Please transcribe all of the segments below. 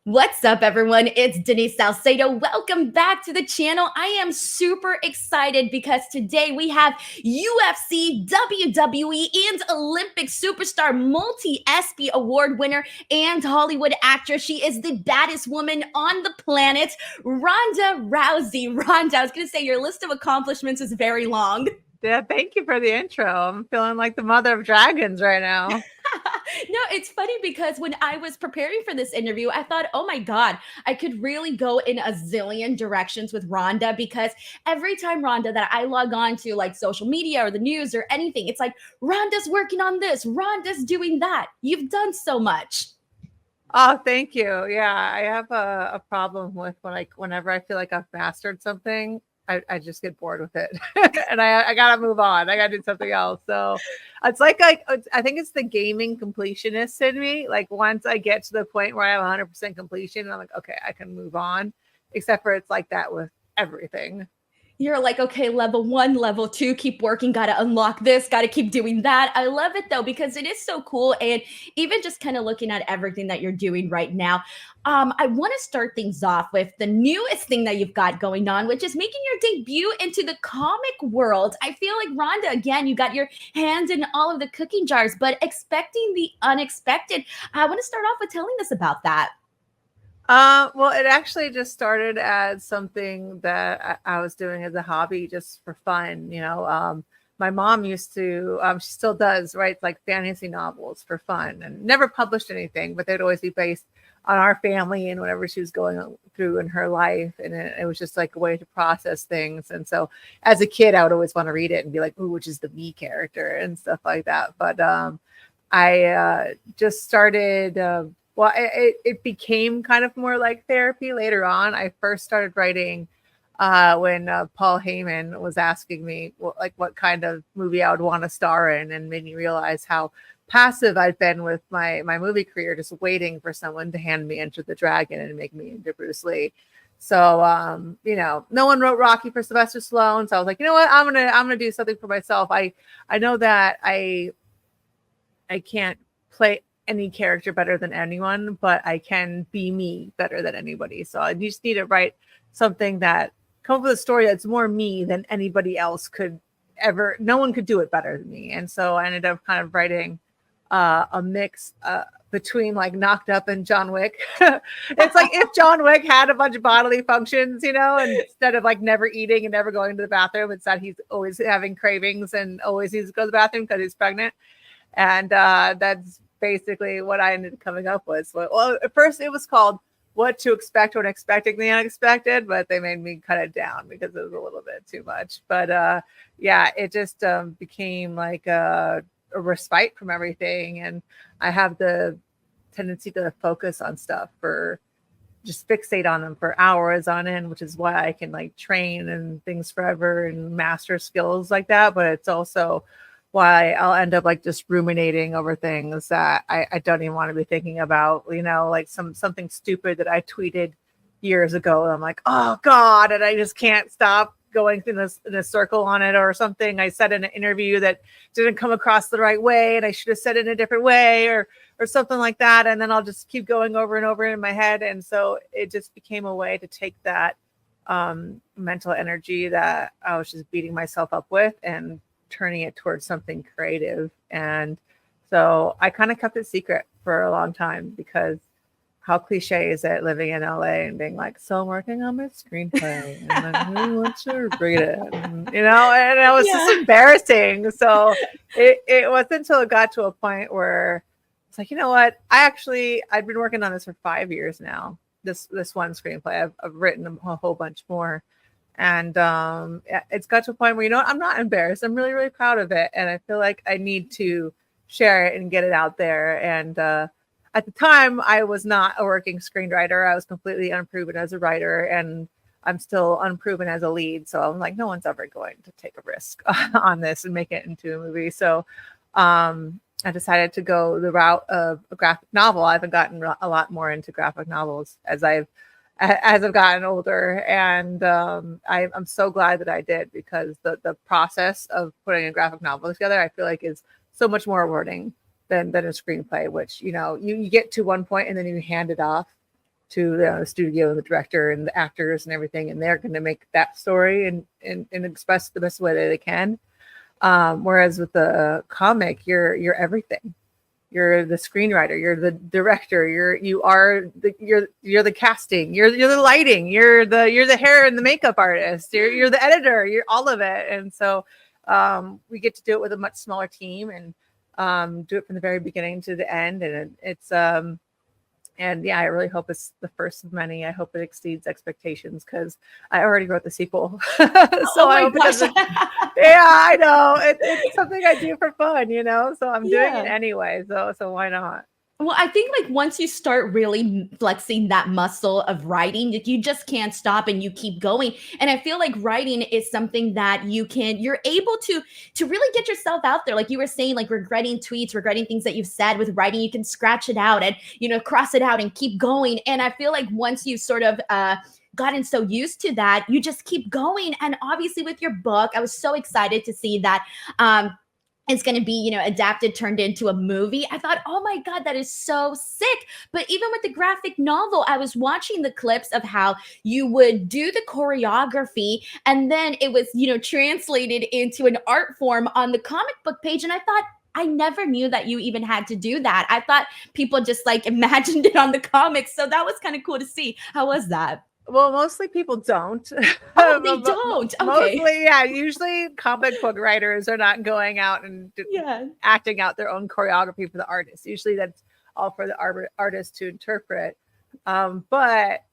What's up, everyone? It's Denise Salcedo. Welcome back to the channel. I am super excited because today we have UFC, WWE, and Olympic superstar, multi-ESPY award winner, and Hollywood actress. She is the baddest woman on the planet, Ronda Rousey. Ronda, I was going to say your list of accomplishments is very long. Yeah, thank you for the intro. I'm feeling like the mother of dragons right now. No, it's funny because when I was preparing for this interview, I thought, oh my God, I could really go in a zillion directions with Rhonda because every time Rhonda that I log on to like social media or the news or anything, it's like Rhonda's working on this, Rhonda's doing that. You've done so much. Oh, thank you. Yeah, I have a problem with whenever I feel like I've mastered something, I just get bored with it. And I gotta move on. I gotta do something else. So it's I think it's the gaming completionist in me. Like once I get to the point where I have 100% completion, I'm like, okay, I can move on. Except for it's like that with everything. You're like, okay, level 1, level 2, keep working, gotta unlock this, gotta keep doing that. I love it though, because it is so cool. And even just kind of looking at everything that you're doing right now, I want to start things off with the newest thing that you've got going on, which is making your debut into the comic world. I feel like Rhonda, again, you got your hands in all of the cooking jars, but expecting the unexpected. I want to start off with telling us about that. Well, it actually just started as something that I was doing as a hobby just for fun. My mom used to, she still does, write like fantasy novels for fun and never published anything, but they'd always be based on our family and whatever she was going through in her life. And it was just like a way to process things. And so as a kid, I would always want to read it and be like, ooh, which is the me character and stuff like that. But I just started. Well, it became kind of more like therapy later on. I first started writing when Paul Heyman was asking me what kind of movie I would want to star in, and made me realize how passive I'd been with my movie career, just waiting for someone to hand me Enter the Dragon and make me into Bruce Lee. So no one wrote Rocky for Sylvester Stallone, so I was like, you know what, I'm gonna do something for myself. I know that I can't play any character better than anyone, but I can be me better than anybody. So I just need to write something that come up with a story that's more me than anybody else could ever. No one could do it better than me. And so I ended up kind of writing a mix between like Knocked Up and John Wick. It's like if John Wick had a bunch of bodily functions, and instead of like never eating and never going to the bathroom, it's that he's always having cravings and always needs to go to the bathroom because he's pregnant. And that's basically what I ended up coming up with. Well, at first it was called What to Expect When Expecting the Unexpected, but they made me cut it down because it was a little bit too much. But yeah, it just became like a respite from everything. And I have the tendency to focus on stuff just fixate on them for hours on end, which is why I can like train and things forever and master skills like that. But it's also why I'll end up like just ruminating over things that I don't even want to be thinking about, like something stupid that I tweeted years ago. And I'm like, oh God, and I just can't stop going through in a circle on it, or something I said in an interview that didn't come across the right way and I should have said it in a different way, or something like that. And then I'll just keep going over and over in my head. And so it just became a way to take that mental energy that I was just beating myself up with and turning it towards something creative. And so I kind of kept it secret for a long time, because how cliche is it living in LA and being like, so I'm working on my screenplay and then who wants to read it? And it was just embarrassing. So it wasn't until it got to a point where it's like, you know what? I've been working on this for 5 years now. This one screenplay. I've written a whole bunch more. And it's got to a point where, I'm not embarrassed. I'm really, really proud of it. And I feel like I need to share it and get it out there. And at the time, I was not a working screenwriter. I was completely unproven as a writer, and I'm still unproven as a lead. So I'm like, no one's ever going to take a risk on this and make it into a movie. So I decided to go the route of a graphic novel. I've gotten a lot more into graphic novels as I've gotten older. And I'm so glad that I did, because the process of putting a graphic novel together, I feel like is so much more rewarding than a screenplay, which, you get to one point and then you hand it off to the studio and the director and the actors and everything, and they're going to make that story and express the best way that they can. Whereas with the comic, you're everything. You're the screenwriter, you're the director, you're the casting, you're the lighting, you're the hair and the makeup artist, you're the editor, you're all of it. And so we get to do it with a much smaller team and do it from the very beginning to the end. And it's and yeah, I really hope it's the first of many. I hope it exceeds expectations because I already wrote the sequel. So I hope it doesn't. Yeah, I know. It's something I do for fun, so I'm doing it anyway. So why not? Well, I think like once you start really flexing that muscle of writing, you just can't stop and you keep going. And I feel like writing is something that you're able to really get yourself out there. Like you were saying, like regretting tweets, regretting things that you've said. With writing, you can scratch it out and, cross it out and keep going. And I feel like once you sort of, gotten so used to that, you just keep going. And obviously with your book, I was so excited to see that, it's going to be, adapted, turned into a movie. I thought, oh my God, that is so sick. But even with the graphic novel, I was watching the clips of how you would do the choreography and then it was, translated into an art form on the comic book page. And I thought, I never knew that you even had to do that. I thought people just like imagined it on the comics. So that was kind of cool to see. How was that? Well, mostly people don't. Oh, they don't. Okay. Mostly, yeah. Usually, comic book writers are not going out and acting out their own choreography for the artist. Usually, that's all for the artist to interpret. But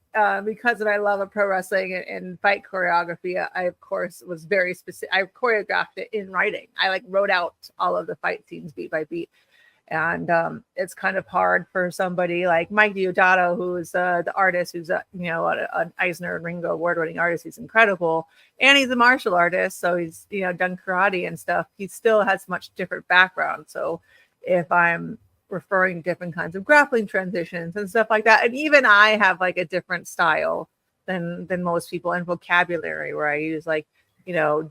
because of my love of pro wrestling and fight choreography, I of course was very specific. I choreographed it in writing. I like wrote out all of the fight scenes beat by beat. And it's kind of hard for somebody like Mike Diodato, who's the artist, who's an Eisner and Ringo award-winning artist. He's incredible, and he's a martial artist, so he's done karate and stuff. He still has much different background. So if I'm referring to different kinds of grappling transitions and stuff like that, and even I have like a different style than most people and vocabulary, where I use like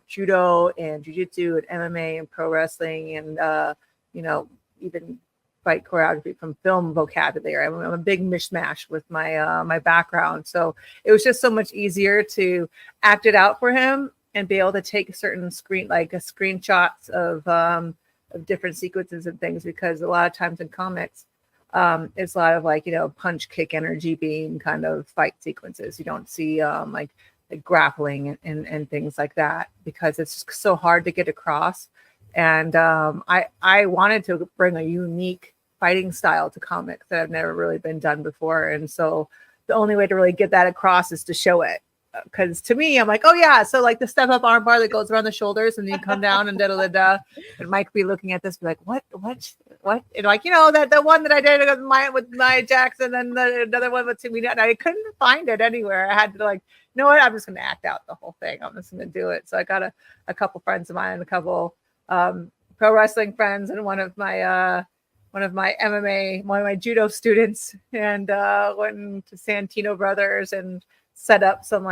judo and jiu-jitsu and MMA and pro wrestling and even fight choreography from film vocabulary. I'm a big mishmash with my my background. So it was just so much easier to act it out for him and be able to take certain screenshots of different sequences and things, because a lot of times in comics, it's a lot of like, punch, kick, energy being kind of fight sequences. You don't see like grappling and things like that, because it's just so hard to get across. And I wanted to bring a unique fighting style to comics that have never really been done before. And so the only way to really get that across is to show it. Because to me, I'm like, oh yeah, so like the step up arm bar that goes around the shoulders and then you come down and da-da-da-da. And Mike be looking at this, be like, what? And like, that the one that I did with Nia Jax, and then another one with Tamina. And I couldn't find it anywhere. I had to like, you know what? I'm just going to act out the whole thing. I'm just going to do it. So I got a couple friends of mine and a couple pro wrestling friends and one of my MMA, one of my judo students, and went to Santino Brothers and set up some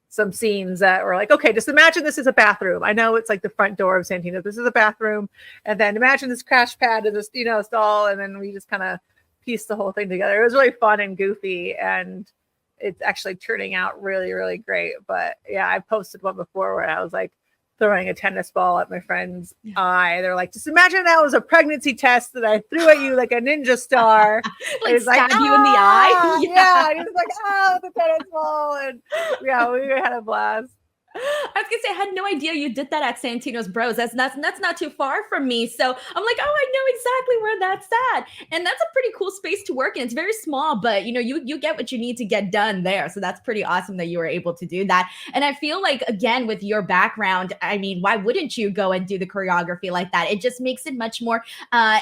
some scenes that were like, okay, just imagine this is a bathroom. I know it's like the front door of Santino. This is a bathroom, and then imagine this crash pad and this stall, and then we just kind of pieced the whole thing together. It was really fun and goofy, and it's actually turning out really, really great. But yeah, I posted one before where I was like throwing a tennis ball at my friend's eye. They're like, just imagine that was a pregnancy test that I threw at you like a ninja star. Like stab you in the eye. Yeah. He was like, the tennis ball. And yeah, we had a blast. I was gonna say, I had no idea you did that at Santino's Bros. That's not too far from me. So I'm like, oh, I know exactly where that's at. And that's a pretty cool space to work in. It's very small, but you get what you need to get done there. So that's pretty awesome that you were able to do that. And I feel like, again, with your background, I mean, why wouldn't you go and do the choreography like that? It just makes it much more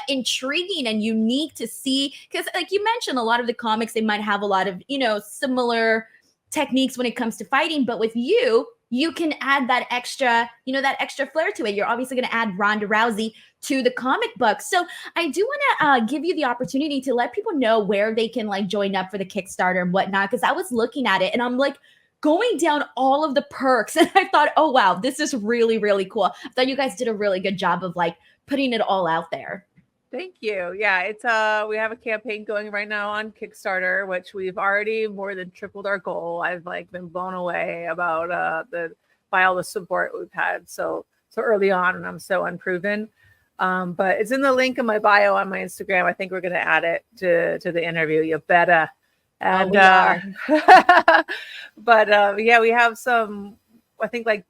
intriguing and unique to see. Because like you mentioned, a lot of the comics, they might have a lot of, similar techniques when it comes to fighting. But with you can add that extra, that extra flair to it. You're obviously going to add Ronda Rousey to the comic book. So I do want to give you the opportunity to let people know where they can like join up for the Kickstarter and whatnot. Because I was looking at it and I'm like going down all of the perks. And I thought, oh, wow, this is really, really cool. I thought you guys did a really good job of like putting it all out there. Thank you. Yeah, it's we have a campaign going right now on Kickstarter, which we've already more than tripled our goal. I've like been blown away about the by all the support we've had so early on, and I'm so unproven. But it's in the link in my bio on my Instagram. I think we're gonna add it to the interview. You better. And we are. but yeah, we have some. I think like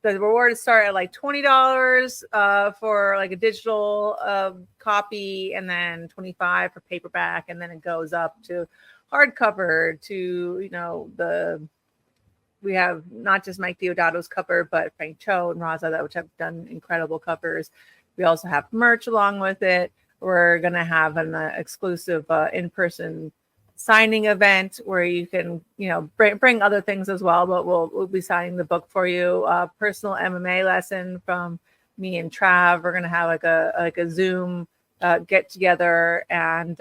the rewards start at like $20 for like a digital copy, and then $25 for paperback, and then it goes up to hardcover to, you know, we have not just Mike Deodato's cover, but Frank Cho and Raza, which have done incredible covers. We also have merch along with it. We're gonna have an exclusive in-person signing event where you can, you know, bring other things as well, but we'll be signing the book for you. Personal MMA lesson from me and Trav. We're gonna have like a Zoom get together, and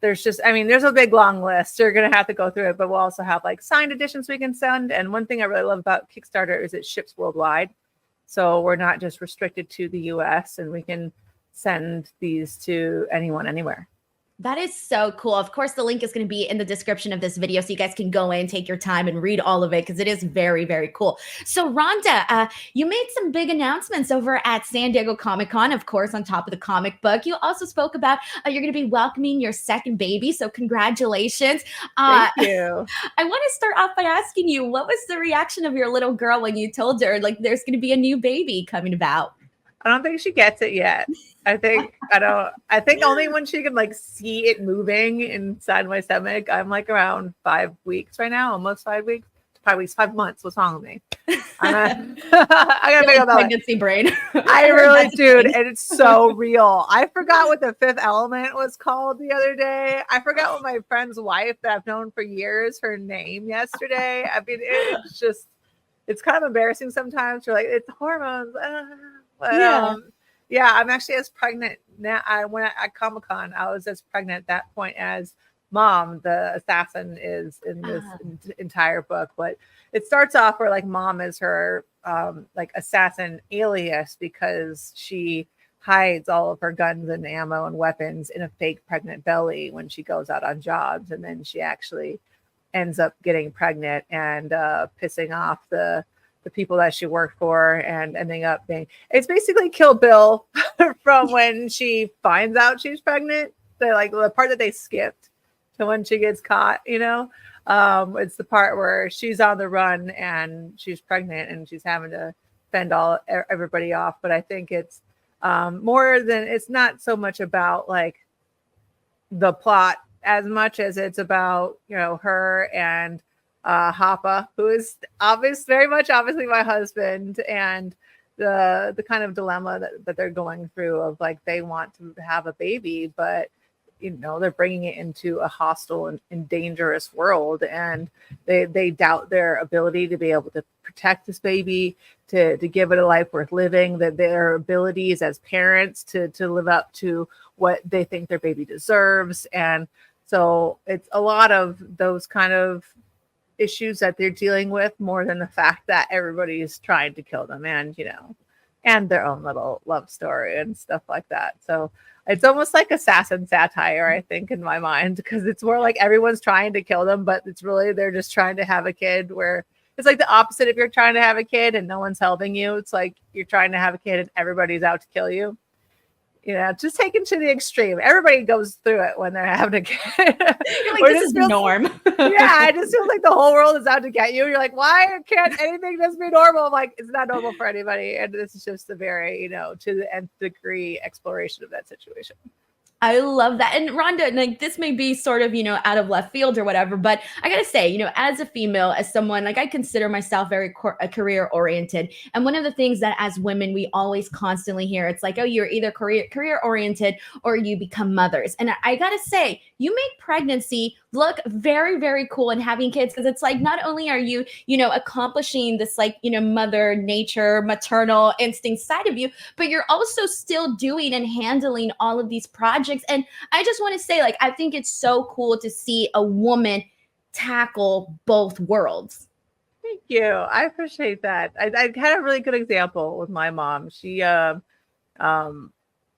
there's just, I mean, there's a big long list. You're gonna have to go through it, but we'll also have like signed editions we can send. And one thing I really love about Kickstarter is it ships worldwide, so we're not just restricted to the US, and we can send these to anyone anywhere. That is so cool. Of course, the link is going to be in the description of this video, so you guys can go in, take your time, and read all of it, because it is very, very cool. So, Rhonda, you made some big announcements over at San Diego Comic-Con, of course, on top of the comic book. You also spoke about you're going to be welcoming your second baby, so congratulations. Thank you. I want to start off by asking you, what was the reaction of your little girl when you told her, like, there's going to be a new baby coming about? I don't think she gets it yet. I think only when she can like see it moving inside my stomach. I'm like around 5 weeks right now, almost 5 weeks. 5 weeks, 5 months. What's wrong with me? I gotta think about pregnancy brain. I really, dude, and it's so real. I forgot what the fifth element was called the other day. I forgot what my friend's wife that I've known for years, her name yesterday. I mean, it's kind of embarrassing sometimes. You're like, it's hormones. But, yeah, I'm actually as pregnant now. I went at Comic-Con. I was as pregnant at that point as Mom, the assassin, is in this entire book. But it starts off where like Mom is her like assassin alias, because she hides all of her guns and ammo and weapons in a fake pregnant belly when she goes out on jobs, and then she actually ends up getting pregnant and pissing off the people that she worked for, and ending up being, it's basically Kill Bill from when she finds out she's pregnant. The part that they skipped to when she gets caught, you know, it's the part where she's on the run and she's pregnant and she's having to fend everybody off. But I think it's more than, it's not so much about like the plot as much as it's about, you know, her and Hapa, who is very much obviously my husband, and the kind of dilemma that they're going through of like, they want to have a baby, but you know, they're bringing it into a hostile and dangerous world, and they doubt their ability to be able to protect this baby, to give it a life worth living, that their abilities as parents to live up to what they think their baby deserves. And so it's a lot of those kind of issues that they're dealing with, more than the fact that everybody is trying to kill them, and, you know, and their own little love story and stuff like that. So it's almost like assassin satire, I think, in my mind, because it's more like everyone's trying to kill them, but it's really, they're just trying to have a kid, where it's like the opposite. If you're trying to have a kid and no one's helping you, it's like you're trying to have a kid and everybody's out to kill you. You know, just taken to the extreme. Everybody goes through it when they're having a kid. You're like, this is the norm. Yeah, I just feel like the whole world is out to get you. You're like, why can't anything just be normal? I'm like, it's not normal for anybody. And this is just a very, you know, to the nth degree exploration of that situation. I love that. And Rhonda, like, this may be sort of, you know, out of left field or whatever, but I gotta say, you know, as a female, as someone, like, I consider myself very career oriented. And one of the things that as women, we always constantly hear, it's like, oh, you're either career oriented or you become mothers. And I gotta say, you make pregnancy look very, very cool, and having kids, because it's like, not only are you, you know, accomplishing this, like, you know, mother nature, maternal instinct side of you, but you're also still doing and handling all of these projects. And I just want to say, like, I think it's so cool to see a woman tackle both worlds. Thank you. I appreciate that. I had a really good example with my mom. She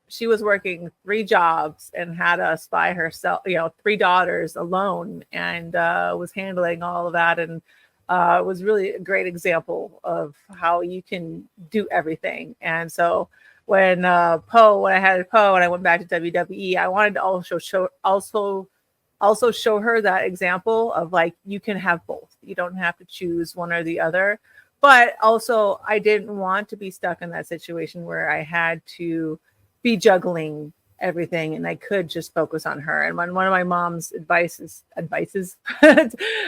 she was working 3 jobs and had us by herself, 3 daughters alone, and was handling all of that. And it was really a great example of how you can do everything. And so when I had Poe and I went back to WWE, I wanted to also show her that example of like, you can have both. You don't have to choose one or the other. But also, I didn't want to be stuck in that situation where I had to be juggling everything and I could just focus on her. And when one of my mom's advices,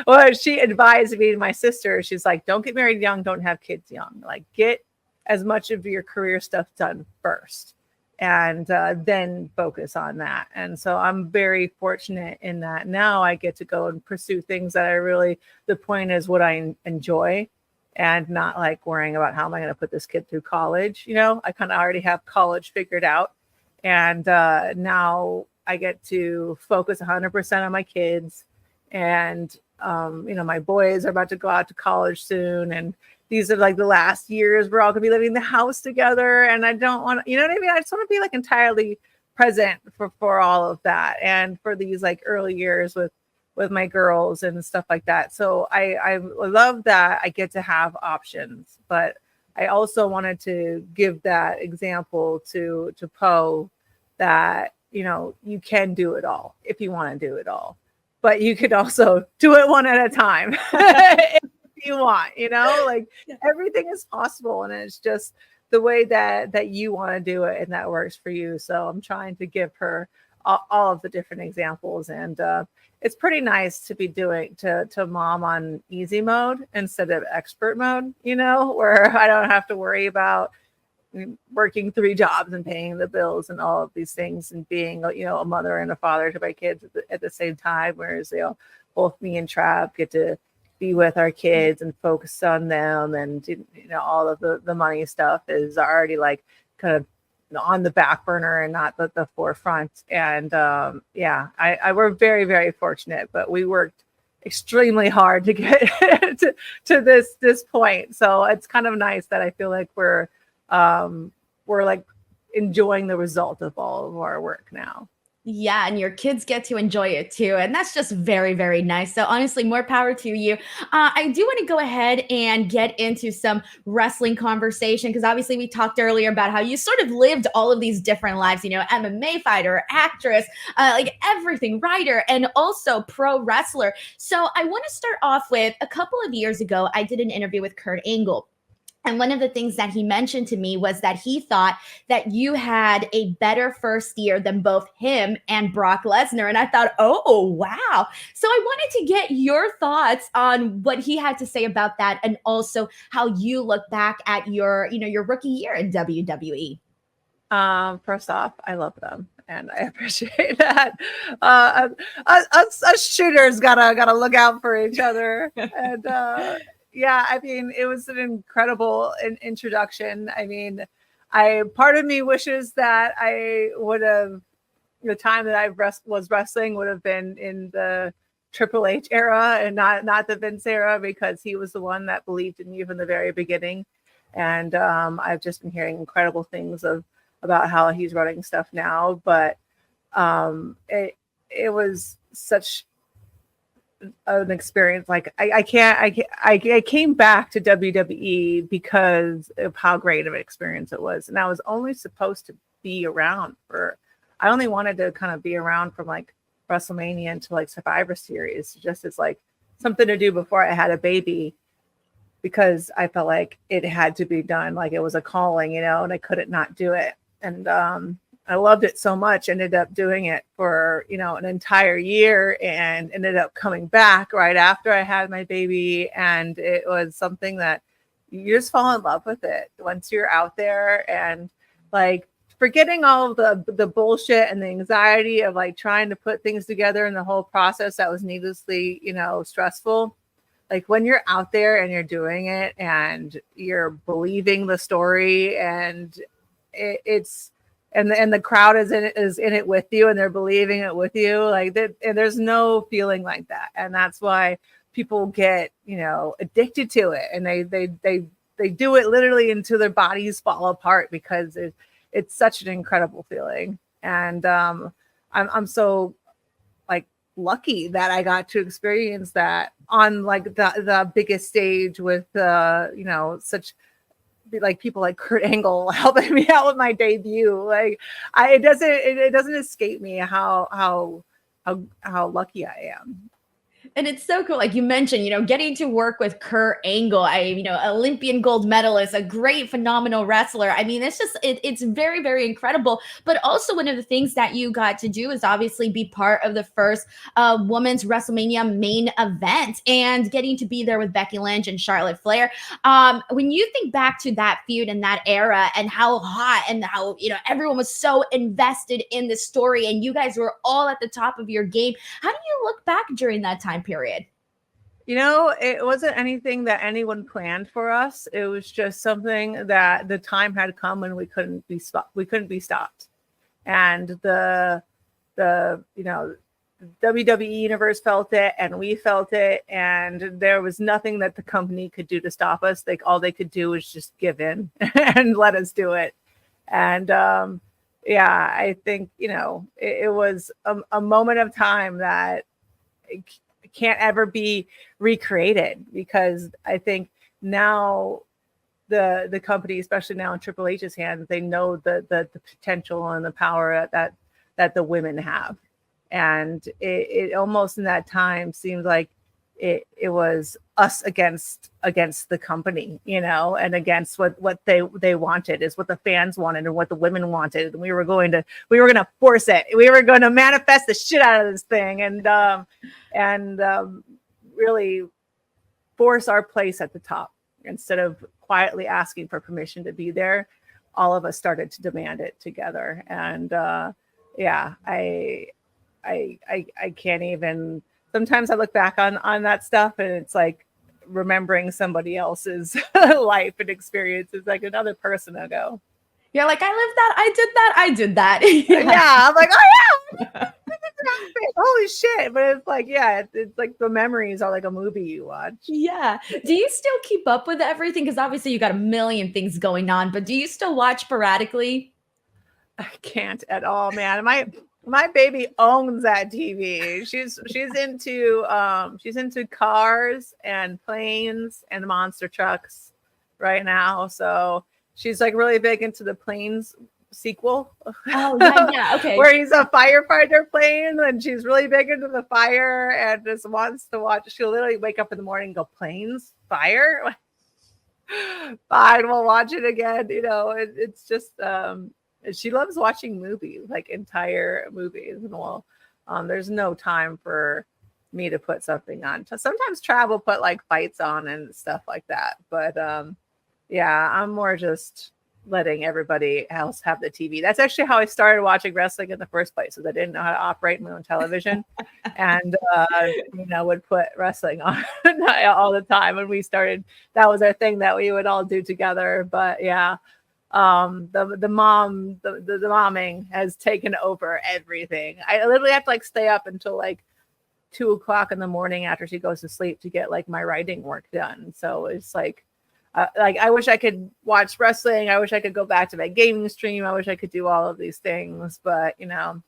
well, she advised me and my sister, she's like, don't get married young, don't have kids young. Like, get as much of your career stuff done first and then focus on that. And so I'm very fortunate in that now I get to go and pursue things that the point is what I enjoy, and not like worrying about how am I going to put this kid through college. I kind of already have college figured out. And now I get to focus 100% on my kids. And, my boys are about to go out to college soon. And these are like the last years we're all going to be living in the house together. And I don't want to, you know what I mean? I just want to be like entirely present for all of that. And for these like early years with my girls and stuff like that. So I love that I get to have options, but I also wanted to give that example to Poe that, you can do it all if you want to do it all, but you could also do it one at a time if you want, like everything is possible. And it's just the way that you want to do it and that works for you. So I'm trying to give her all of the different examples. And it's pretty nice to be doing to mom on easy mode instead of expert mode, where I don't have to worry about working 3 jobs and paying the bills and all of these things and being, a mother and a father to my kids at the same time. Whereas, both me and Trav get to be with our kids and focus on them. And, all of the money stuff is already like kind of on the back burner and not the forefront. And we're very, very fortunate, but we worked extremely hard to get to this point. So it's kind of nice that I feel like we're like enjoying the result of all of our work now. Yeah, and your kids get to enjoy it too. And that's just very, very nice. So honestly, more power to you. I do want to go ahead and get into some wrestling conversation because obviously we talked earlier about how you sort of lived all of these different lives, MMA fighter, actress, like everything, writer, and also pro wrestler. So I want to start off with a couple of years ago, I did an interview with Kurt Angle. And one of the things that he mentioned to me was that he thought that you had a better first year than both him and Brock Lesnar. And I thought, oh, wow. So I wanted to get your thoughts on what he had to say about that and also how you look back at your rookie year in WWE. First off, I love them. And I appreciate that. Us shooters gotta look out for each other. And yeah, I mean, it was an incredible introduction. I mean, part of me wishes that I would have, the time that I was wrestling would have been in the Triple H era and not the Vince era, because he was the one that believed in you from the very beginning. And I've just been hearing incredible things about how he's running stuff now. But it was such an experience. Like I came back to WWE because of how great of an experience it was. And I was only supposed to be around I only wanted to kind of be around from like WrestleMania until like Survivor Series, just as like something to do before I had a baby, because I felt like it had to be done. Like it was a calling, and I couldn't not do it. And I loved it so much, ended up doing it for, an entire year, and ended up coming back right after I had my baby. And it was something that you just fall in love with it once you're out there, and like forgetting all of the bullshit and the anxiety of like trying to put things together and the whole process that was needlessly, stressful. Like when you're out there and you're doing it and you're believing the story, and it's and the crowd is in it with you, and they're believing it with you, like that, and there's no feeling like that. And that's why people get addicted to it, and they do it literally until their bodies fall apart, because it's such an incredible feeling. And I'm so like lucky that I got to experience that on like the biggest stage with you know, such like people like Kurt Angle helping me out with my debut. Like it doesn't escape me how lucky I am. And it's so cool. Like you mentioned, you know, getting to work with Kurt Angle, you know, Olympian gold medalist, a great, phenomenal wrestler. I mean, it's just, it's very, very incredible. But also one of the things that you got to do is obviously be part of the first women's WrestleMania main event and getting to be there with Becky Lynch and Charlotte Flair. When you think back to that feud and that era and how hot and how, you know, everyone was so invested in the story and you guys were all at the top of your game, how do you look back during that time period? You know, it wasn't anything that anyone planned for us. It was just something that the time had come and we couldn't be stopped. And the you know, WWE universe felt it and we felt it, and there was nothing that the company could do to stop us. Like all they could do was just give in and let us do it. And yeah, I think, you know, it was a moment of time that can't ever be recreated, because I think now the company, especially now in Triple H's hands, they know the potential and the power that the women have. And it almost in that time seemed like it was us against the company, you know, and against what they wanted, is what the fans wanted and what the women wanted. And we were going to force it. We were going to manifest the shit out of this thing and really force our place at the top. Instead of quietly asking for permission to be there, all of us started to demand it together. And yeah, I can't even. Sometimes I look back on that stuff and it's like remembering somebody else's life and experiences, like another person ago. You're like, I lived that, I did that. Yeah, I'm like, oh yeah, holy shit. But it's like, yeah, it's like the memories are like a movie you watch. Yeah. Do you still keep up with everything? Because obviously you got a million things going on, but do you still watch sporadically? I can't at all, man. My baby owns that TV. She's into cars and planes and monster trucks right now. So she's like really big into the Planes sequel. Oh yeah, okay. Where he's a firefighter plane, and she's really big into the fire and just wants to watch. She'll literally wake up in the morning and go, planes, fire. Fine, we'll watch it again. You know, it's just she loves watching movies, like entire movies. And well, there's no time for me to put something on. Sometimes Trav will put like fights on and stuff like that. But yeah, I'm more just letting everybody else have the TV. That's actually how I started watching wrestling in the first place, because I didn't know how to operate my own television. And you know, would put wrestling on all the time. And we started, that was our thing that we would all do together. But yeah, the momming has taken over everything. I literally have to like stay up until like 2:00 in the morning after she goes to sleep to get like my writing work done. So it's like I wish I could watch wrestling. I wish I could go back to my gaming stream. I wish I could do all of these things, but you know,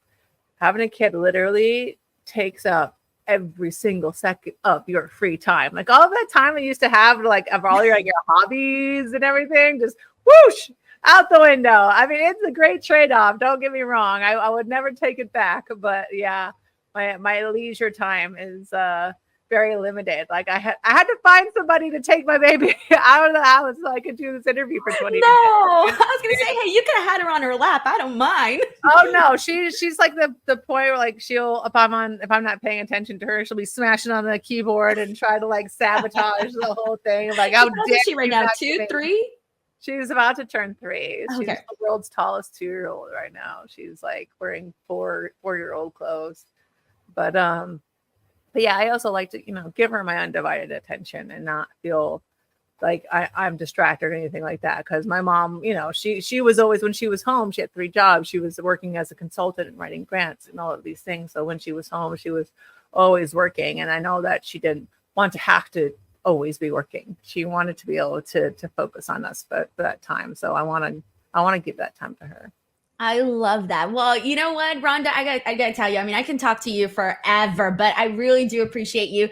having a kid literally takes up every single second of your free time. Like all of that time I used to have, like of all your like your hobbies and everything, just whoosh out the window. I mean, it's a great trade-off. Don't get me wrong. I would never take it back, but yeah, my leisure time is very limited. Like I had to find somebody to take my baby out of the house so I could do this interview for 20 minutes. I was gonna say, hey, you could have had her on her lap. I don't mind. Oh no, she's like the point where like she'll if I'm not paying attention to her, she'll be smashing on the keyboard and try to like sabotage the whole thing. I'm like, how old is she right now? 2, 3? She's about to turn 3. She's Okay. the world's tallest 2-year-old right now. She's like wearing 4-year-old clothes. But yeah, I also like to, you know, give her my undivided attention and not feel like I'm distracted or anything like that. Because my mom, you know, she was always, when she was home, she had 3 jobs. She was working as a consultant and writing grants and all of these things. So when she was home, she was always working. And I know that she didn't want to have to always be working. She wanted to be able to focus on us for that time. So I want to I want to give that time to her. I love that. Well, you know what, Rhonda, I gotta tell you, I mean, I can talk to you forever, but I really do appreciate you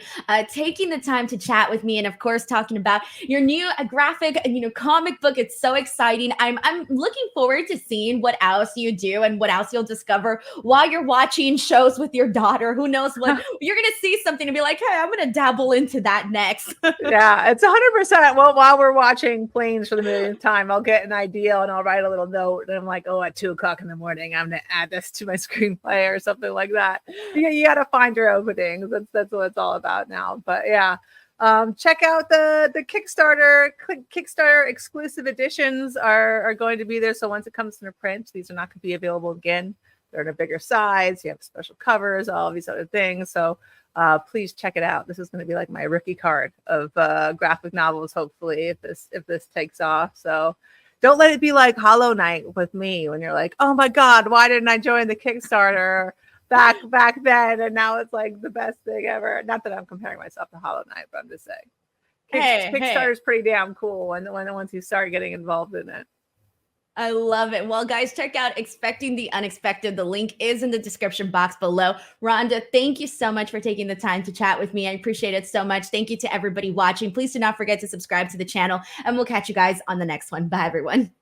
taking the time to chat with me, and of course, talking about your new graphic, comic book. It's so exciting. I'm looking forward to seeing what else you do and what else you'll discover while you're watching shows with your daughter. Who knows what you're gonna see something and be like, hey, I'm gonna dabble into that next. Yeah, it's 100%. Well, while we're watching Planes for the millionth time, I'll get an idea and I'll write a little note. And I'm like, oh, at 2:00 in the morning, I'm going to add this to my screenplay or something like that. You got to find your openings. That's what it's all about now. But yeah, check out the Kickstarter. Kickstarter exclusive editions are going to be there. So once it comes into print, these are not going to be available again. They're in a bigger size. You have special covers, all these other things. So please check it out. This is going to be like my rookie card of graphic novels, hopefully, if this takes off. So don't let it be like Hollow Knight with me when you're like, oh my God, why didn't I join the Kickstarter back then? And now it's like the best thing ever. Not that I'm comparing myself to Hollow Knight, but I'm just saying Kickstarter is pretty damn cool once you start getting involved in it. I love it. Well, guys, check out Expecting the Unexpected. The link is in the description box below. Rhonda, thank you so much for taking the time to chat with me. I appreciate it so much. Thank you to everybody watching. Please do not forget to subscribe to the channel, and we'll catch you guys on the next one. Bye, everyone.